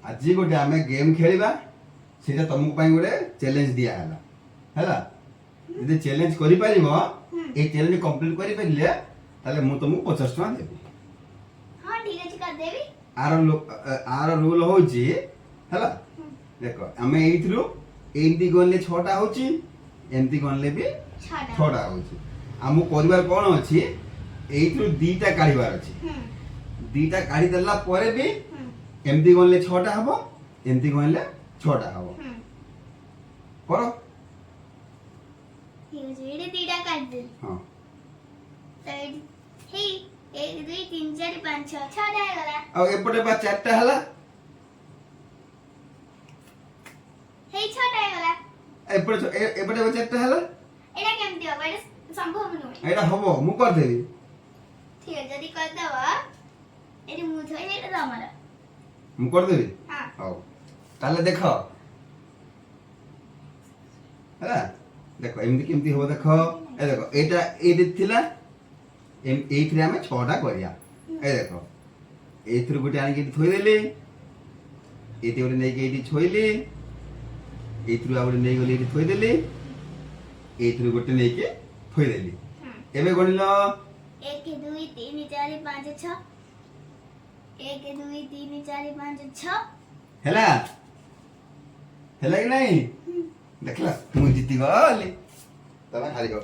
आज गोटे आम गेम खेलिबा सेटा तुमको पाई गोटे चैलेंज दिया हला हैला यदि चैलेंज करि परिबो ए चैलेंज कंप्लीट करि परिले ताले मु तुमको 50 टका देबी। हां ठीक अछि कर देबी। आर रूल होची हैला देखो आमे एइथरु एंती गनले 6टा होची एंती गनले भी 6टा होची। आमु परिवार कोन अछि एइथरु 2टा काढिबार अछि 2टा काढि देला परे भी एमती गनले 6टा हबो एमती गनले 6टा हबो करो ठीक अछि एडे 2टा काट दे। हां तो हे 1 2 3 4 5 6 6टा हे गला आ एपटे बा 4टा हला हे 6टा हे गला एपटे बा 4टा हला एडा केमति हो एडा संभव नुहे एटा हबो मु कर देबी। ठीक है जदी कर देबा एडी मु थई एडा तमरा मु कर देबी। हां हां ताले देखो हैला देखो एमती केमती हो देखो ए देखो एटा एदि थिला एइथरे हमें 6टा करिया ए देखो एइथरे गोटे आनी के थोइ देले एते गोटे नै के एटी छोइले एइथरे आ गोटे नै गले एटी थोइ देले एइथरे गोटे नै के थोइ देली एबे गणिलो 1 2 3 4 5 6 1 2 3 4 5 6 हैला हैला कि नहीं देखला मु जीती गली तबे हारि गो